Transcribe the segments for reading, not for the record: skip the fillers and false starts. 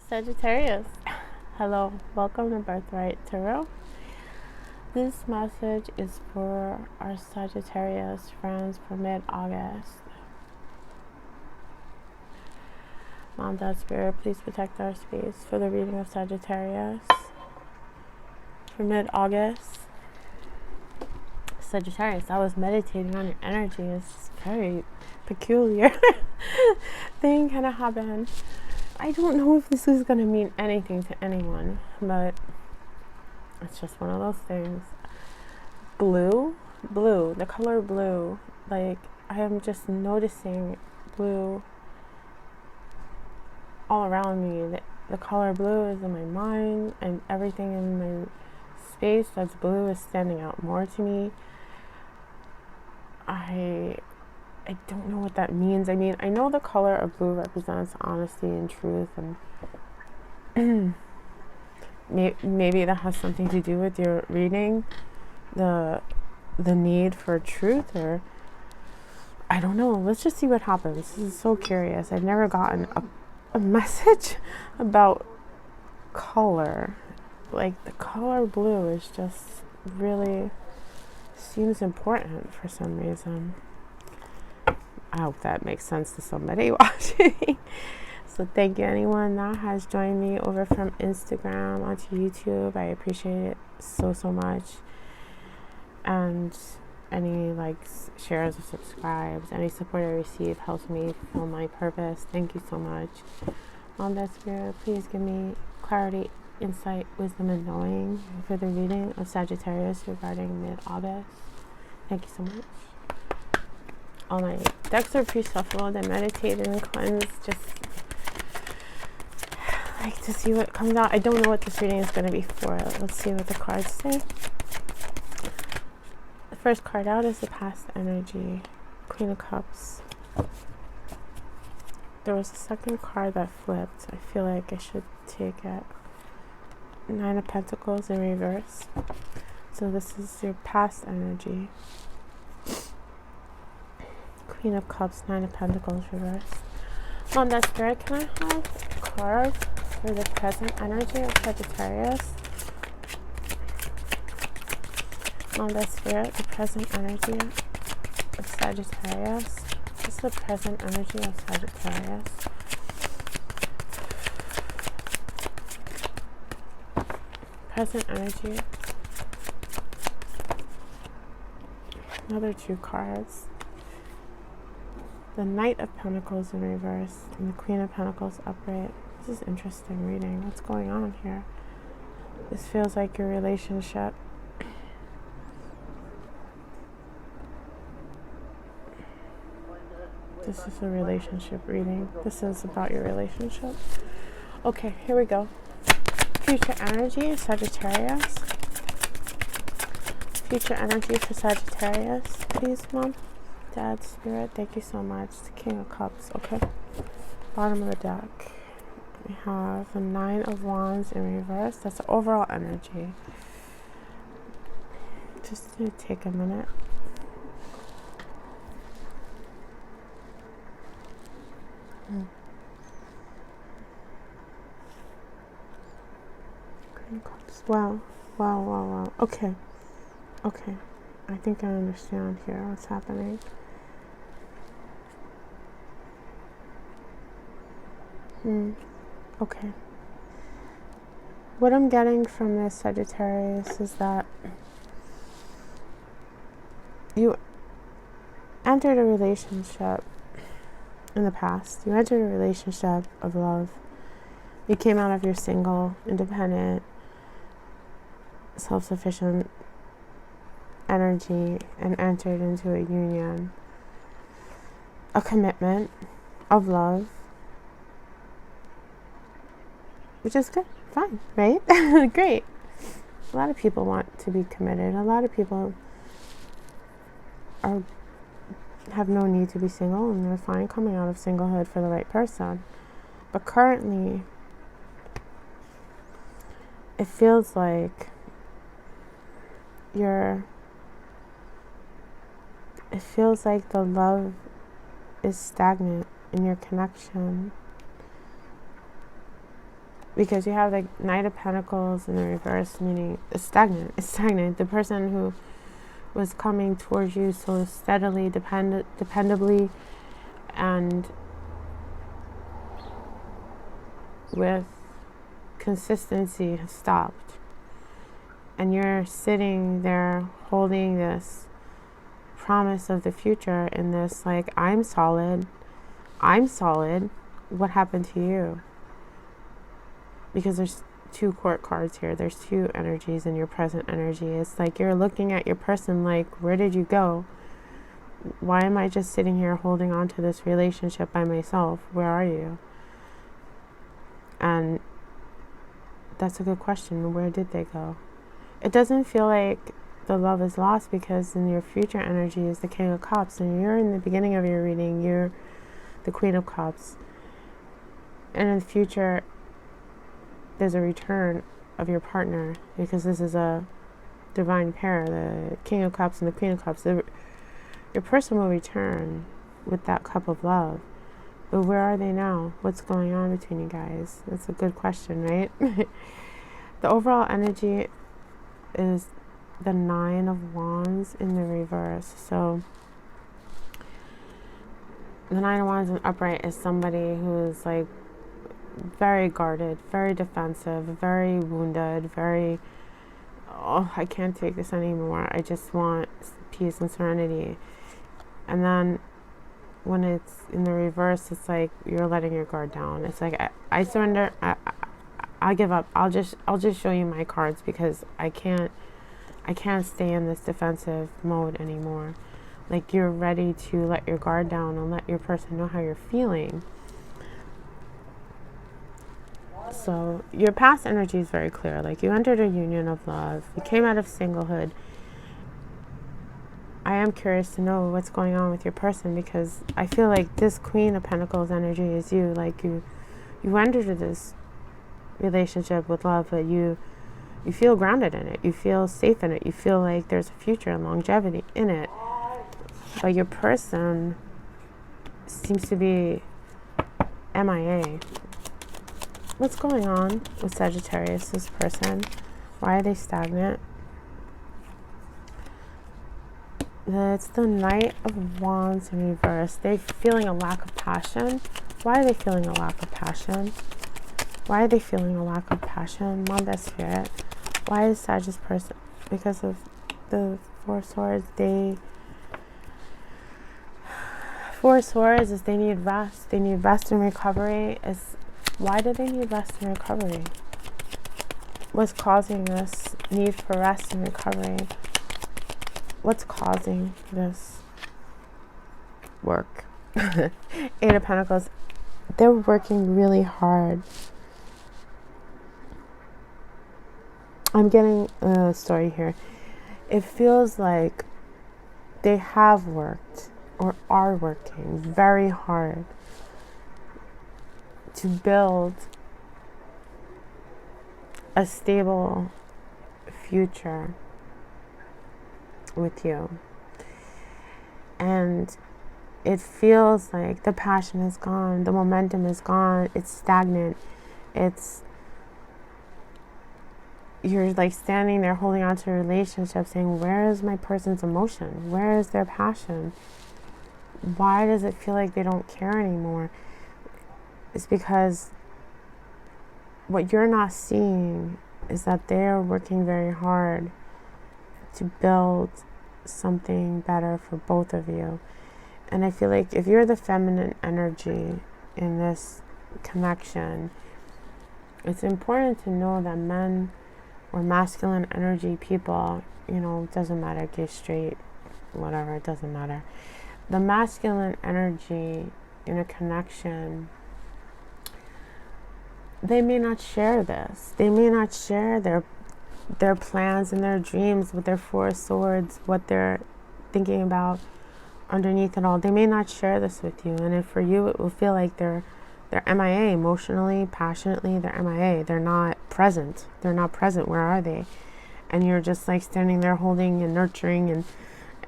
Sagittarius, hello, welcome to Birthright Tarot. This message is for our Sagittarius friends for mid-August. Mom, Dad, Spirit, please protect our space for the reading of Sagittarius for mid-August. Sagittarius, I was meditating on your energy. It's very peculiar thing kind of happened. I don't know if this is going to mean anything to anyone, but it's just one of those things. Blue, the color blue, like I am just noticing blue all around me. The color blue is in my mind, and everything in my space that's blue is standing out more to me. I don't know what that means. I mean, I know the color of blue represents honesty and truth, and maybe that has something to do with your reading, the need for truth, or I don't know. Let's just see what happens. This is so curious. I've never gotten a message about color. Like, the color blue is just really seems important for some reason. I hope that makes sense to somebody watching. So thank you anyone that has joined me over from Instagram onto YouTube. I appreciate it so much. And any likes, shares, or subscribes, any support I receive helps me fulfill my purpose. Thank you so much. Mom, Dad, Spirit, please give me clarity, insight, wisdom, and knowing for the reading of Sagittarius regarding mid-August. Thank you so much. All my decks are pre-shuffled and meditated and cleansed. Just like to see what comes out. I don't know what this reading is going to be for. Let's see what the cards say. The first card out is the past energy, Queen of Cups. There was a second card that flipped. I feel like I should take it. Nine of Pentacles in reverse. So this is your past energy. Queen of Cups, Nine of Pentacles reverse. On that Spirit, can I have a card for the present energy of Sagittarius? On that Spirit, the present energy of Sagittarius. This is the present energy of Sagittarius. Present energy. Another two cards. The Knight of Pentacles in reverse and the Queen of Pentacles upright. This is interesting reading. What's going on here? This feels like your relationship. This is a relationship reading. This is about your relationship. Okay, here we go. Future energy, Sagittarius. Future energy for Sagittarius, please, Mom. Dad, Spirit, thank you so much. The King of Cups, okay. Bottom of the deck. We have the Nine of Wands in reverse. That's the overall energy. Just gonna take a minute. Queen of Cups. Wow. Okay. I think I understand here what's happening. Okay. What I'm getting from this, Sagittarius, is that you entered a relationship in the past. You entered a relationship of love. You came out of your single, independent, self-sufficient energy and entered into a union, a commitment of love, which is good, fine, right? Great. A lot of people want to be committed. A lot of people have no need to be single, and they're fine coming out of singlehood for the right person. But currently, it feels like the love is stagnant in your connection. because you have the Knight of Pentacles in the reverse, meaning it's stagnant. It's stagnant. The person who was coming towards you so steadily, dependably, and with consistency has stopped. And you're sitting there holding this promise of the future in this, like, I'm solid. What happened to you? Because there's two court cards here. There's two energies in your present energy. It's like you're looking at your person like, where did you go? Why am I just sitting here holding on to this relationship by myself? Where are you? And that's a good question. Where did they go? It doesn't feel like the love is lost, because in your future energy is the King of Cups, and you're in the beginning of your reading, you're the Queen of Cups. And in the future, there's a return of your partner, because this is a divine pair, the King of Cups and the Queen of Cups. Your person will return with that cup of love. But where are they now? What's going on between you guys? That's a good question, right? The overall energy is the Nine of Wands in the reverse. So the Nine of Wands in upright is somebody who is like very guarded, very defensive, very wounded, very, oh, I can't take this anymore. I just want peace and serenity. And then when it's in the reverse, it's like you're letting your guard down. It's like, I surrender. I give up. I'll just show you my cards, because I can't stay in this defensive mode anymore. Like, you're ready to let your guard down and let your person know how you're feeling. So your past energy is very clear. Like, you entered a union of love. You came out of singlehood. I am curious to know what's going on with your person, because I feel like this Queen of Pentacles energy is you. Like, you entered this relationship with love, but you feel grounded in it. You feel safe in it. You feel like there's a future and longevity in it. But your person seems to be MIA. What's going on with Sagittarius, this person? Why are they stagnant? It's the Knight of Wands in reverse. They're feeling a lack of passion. Why are they feeling a lack of passion? Why are they feeling a lack of passion? Mother Spirit. Why is Sagittarius person? Because of the Four Swords. Four Swords is they need rest. They need rest and recovery. Why do they need rest and recovery? What's causing this need for rest and recovery? What's causing this work? Eight of Pentacles. They're working really hard. I'm getting a story here. It feels like they have worked or are working very hard to build a stable future with you. And it feels like the passion is gone, the momentum is gone, it's stagnant. You're like standing there holding on to a relationship saying, where is my person's emotion? Where is their passion? Why does it feel like they don't care anymore? It's because what you're not seeing is that they're working very hard to build something better for both of you. And I feel like if you're the feminine energy in this connection, it's important to know that men or masculine energy people, it doesn't matter, gay, straight, whatever, it doesn't matter. The masculine energy in a connection, they may not share this. They may not share their plans and their dreams with their Four Swords, what they're thinking about underneath it all. They may not share this with you. And if for you, it will feel like they're MIA, emotionally, passionately, they're MIA. They're not present. They're not present. Where are they? And you're just like standing there holding and nurturing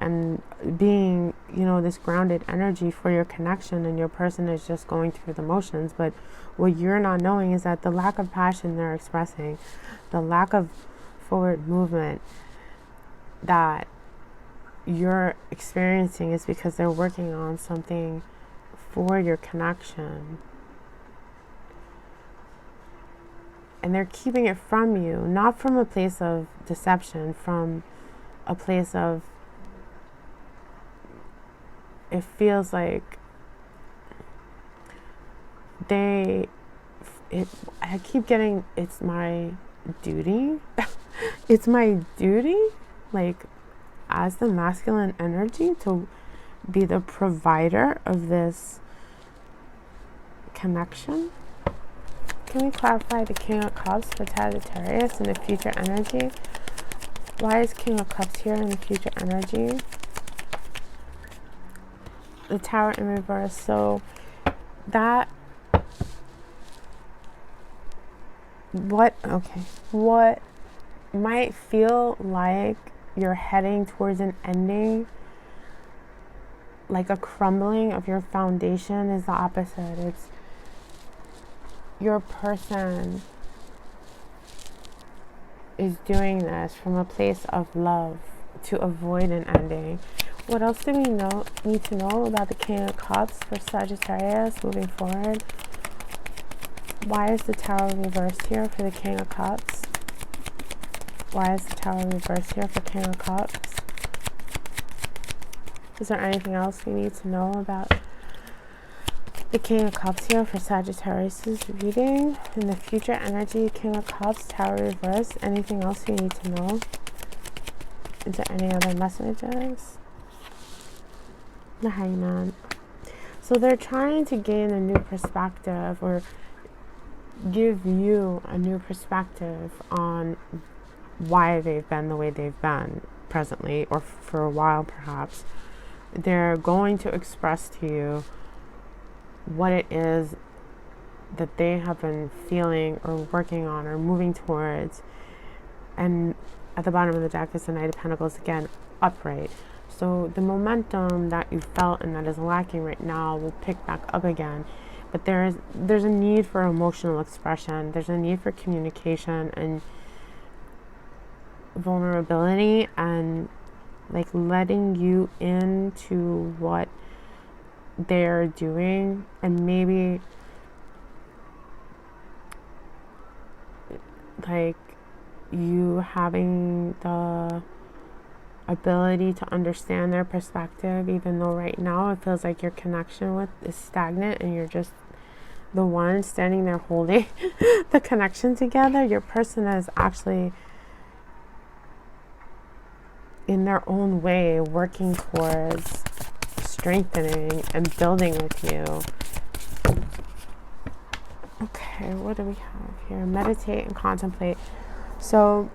and being, this grounded energy for your connection, and your person is just going through the motions. But what you're not knowing is that the lack of passion they're expressing, the lack of forward movement that you're experiencing, is because they're working on something for your connection. And they're keeping it from you, not from a place of deception, from a place of, it feels like I keep getting, it's my duty. It's my duty, like, as the masculine energy, to be the provider of this connection. Can we clarify the King of Cups for Sagittarius in the future energy? Why is King of Cups here in the future energy? The Tower in reverse. So that, what might feel like you're heading towards an ending, like a crumbling of your foundation, is the opposite. It's your person is doing this from a place of love to avoid an ending. What else do we need to know about the King of Cups for Sagittarius moving forward? Why is the Tower reversed here for the King of Cups? Why is the Tower reversed here for King of Cups? Is there anything else we need to know about the King of Cups here for Sagittarius' reading? In the future energy, King of Cups, Tower reversed. Anything else you need to know? Is there any other messages? The Hangman. So they're trying to gain a new perspective, or give you a new perspective on why they've been the way they've been presently, or for a while perhaps. They're going to express to you what it is that they have been feeling or working on or moving towards. And at the bottom of the deck is the Knight of Pentacles, again, upright. So the momentum that you felt and that is lacking right now will pick back up again. But there's a need for emotional expression. There's a need for communication and vulnerability, and like letting you into what they're doing, and maybe like you having the ability to understand their perspective, even though right now it feels like your connection with is stagnant and you're just the one standing there holding the connection together. Your person is actually in their own way working towards strengthening and building with you. Okay, what do we have here? Meditate and contemplate. So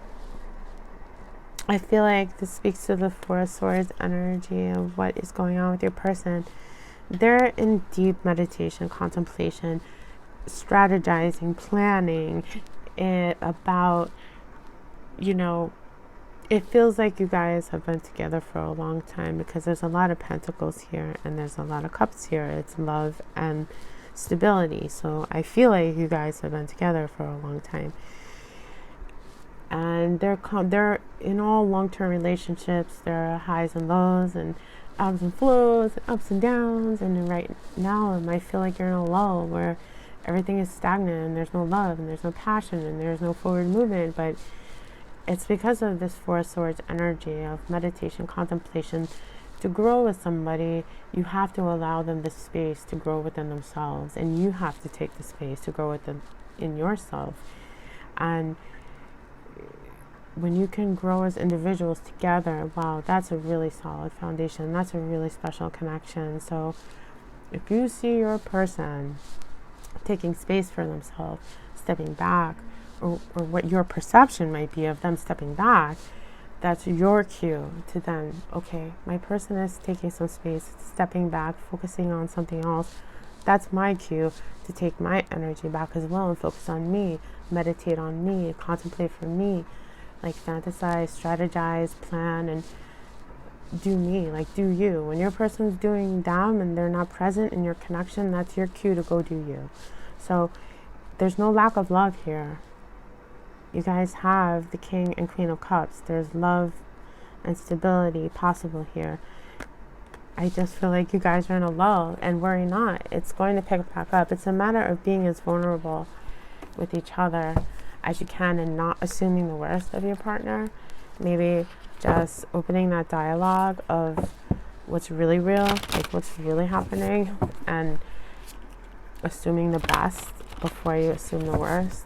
I feel like this speaks to the Four of Swords energy of what is going on with your person. They're in deep meditation, contemplation, strategizing, planning it about, it feels like you guys have been together for a long time, because there's a lot of pentacles here and there's a lot of cups here. It's love and stability. So I feel like you guys have been together for a long time. And they're in all long-term relationships. There are highs and lows and ebbs and flows and ups and downs. And right now it might feel like you're in a lull where everything is stagnant and there's no love and there's no passion and there's no forward movement. But it's because of this Four of Swords energy of meditation, contemplation. To grow with somebody, you have to allow them the space to grow within themselves, and you have to take the space to grow with them in yourself. And when you can grow as individuals together, wow, that's a really solid foundation. That's a really special connection. So if you see your person taking space for themselves, stepping back, or what your perception might be of them stepping back, that's your cue to then, okay, my person is taking some space, stepping back, focusing on something else. That's my cue to take my energy back as well and focus on me, meditate on me, contemplate for me, like fantasize, strategize, plan, and do me, like do you. When your person's doing them and they're not present in your connection, that's your cue to go do you. So there's no lack of love here. You guys have the King and Queen of Cups. There's love and stability possible here. I just feel like you guys are in a lull, and worry not. It's going to pick back up. It's a matter of being as vulnerable with each other as you can and not assuming the worst of your partner. Maybe just opening that dialogue of what's really real, like what's really happening, and assuming the best before you assume the worst.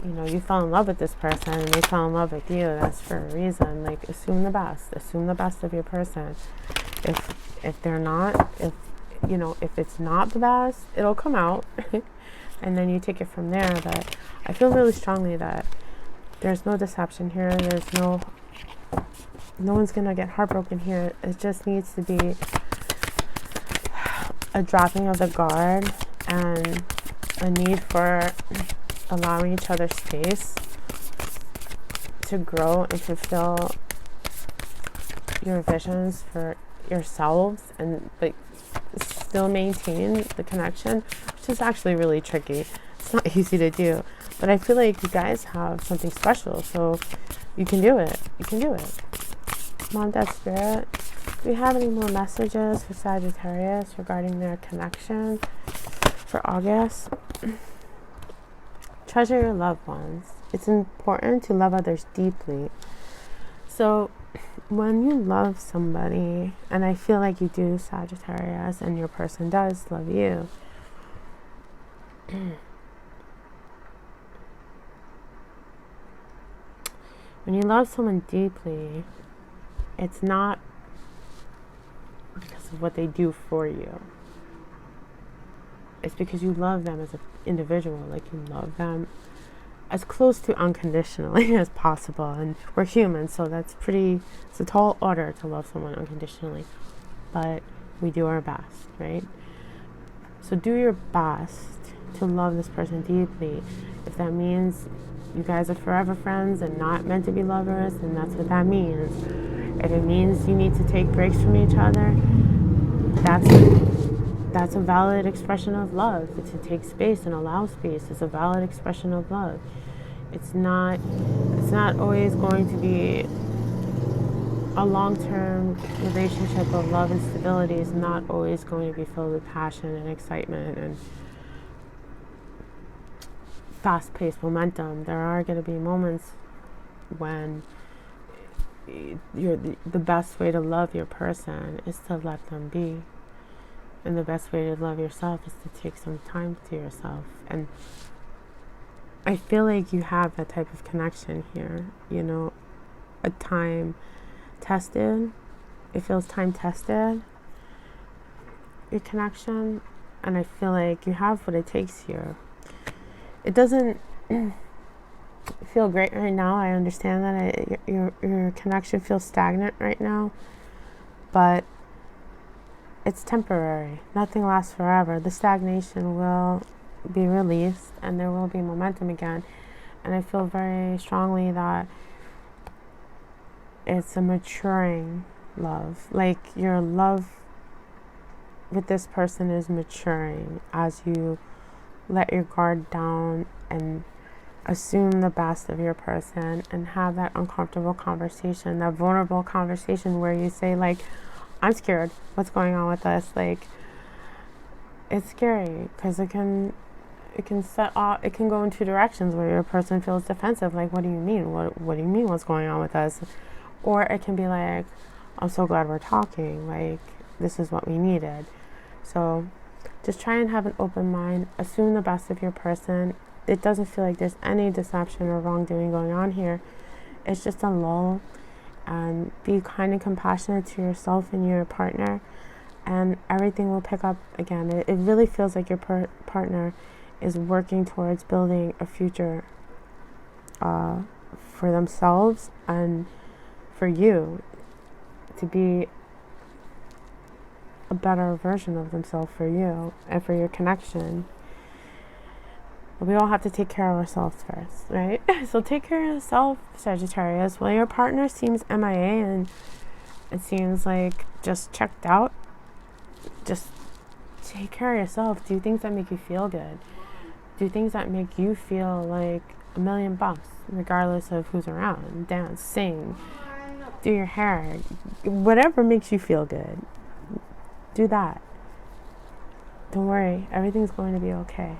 You know, you fell in love with this person and they fell in love with you. That's for a reason. Like, assume the best. Assume the best of your person. If they're not, if it's not the best, it'll come out. And then you take it from there. But I feel really strongly that there's no deception here. There's no one's gonna get heartbroken here. It just needs to be a dropping of the guard and a need for allowing each other space to grow and fulfill your visions for yourselves, and like still maintain the connection, which is actually really tricky. It's not easy to do, but I feel like you guys have something special, so you can do it. You can do it. Mom, Dad, Spirit, do we have any more messages for Sagittarius regarding their connection for August? Treasure your loved ones. It's important to love others deeply. So when you love somebody, and I feel like you do, Sagittarius, and your person does love you, when you love someone deeply, it's not because of what they do for you. It's because you love them as an individual. Like, you love them as close to unconditionally as possible. And we're human, so it's a tall order to love someone unconditionally. But we do our best, right? So do your best to love this person deeply. If that means you guys are forever friends and not meant to be lovers, then that's what that means. If it means you need to take breaks from each other, that's a valid expression of love. To take space and allow space is a valid expression of love. It's not always going to be a long-term relationship of love and stability. Is not always going to be filled with passion and excitement and fast-paced momentum. There are going to be moments when the best way to love your person is to let them be. And the best way to love yourself is to take some time to yourself. And I feel like you have that type of connection here. You know, a time tested. It feels time tested, your connection. And I feel like you have what it takes here. It doesn't feel great right now. I understand that your connection feels stagnant right now. But it's temporary. Nothing lasts forever. The stagnation will be released and there will be momentum again. And I feel very strongly that it's a maturing love. Like, your love with this person is maturing as you let your guard down and assume the best of your person and have that uncomfortable conversation, that vulnerable conversation where you say, like, I'm scared. What's going on with us? Like, it's scary because it can set off. It can go in two directions where your person feels defensive. Like, what do you mean? What do you mean? What's going on with us? Or it can be like, I'm so glad we're talking. Like, this is what we needed. So, just try and have an open mind. Assume the best of your person. It doesn't feel like there's any deception or wrongdoing going on here. It's just a lull. And be kind and compassionate to yourself and your partner, and everything will pick up again. It really feels like your partner is working towards building a future for themselves and for you, to be a better version of themselves for you and for your connection. We all have to take care of ourselves first, right? So take care of yourself, Sagittarius. Well, your partner seems MIA, and it seems like just checked out. Just take care of yourself. Do things that make you feel good. Do things that make you feel like $1,000,000, regardless of who's around. Dance, sing, do your hair, whatever makes you feel good. Do that. Don't worry, everything's going to be okay.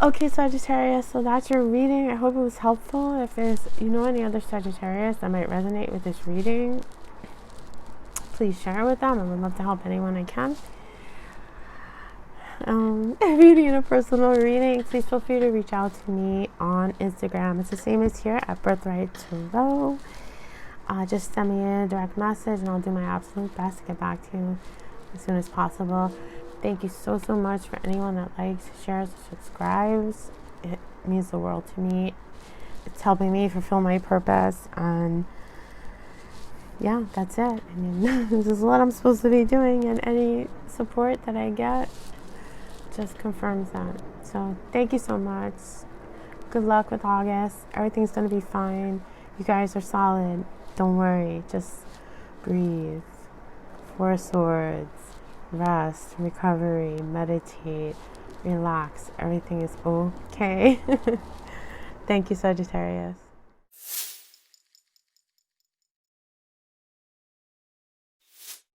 Okay, Sagittarius, so that's your reading. I hope it was helpful. If there's, any other Sagittarius that might resonate with this reading, please share it with them. I would love to help anyone I can. If you need a personal reading, please feel free to reach out to me on Instagram. It's the same as here at Birthright Tarot. Just send me a direct message and I'll do my absolute best to get back to you as soon as possible. Thank you so much for anyone that likes, shares, subscribes. It means the world to me. It's helping me fulfill my purpose, and yeah, that's it. I mean, this is what I'm supposed to be doing, and any support that I get just confirms that. So thank you so much. Good luck with August. Everything's going to be fine. You guys are solid. Don't worry. Just breathe. 4 swords. Rest, recovery, meditate, relax. Everything is okay. Thank you, Sagittarius.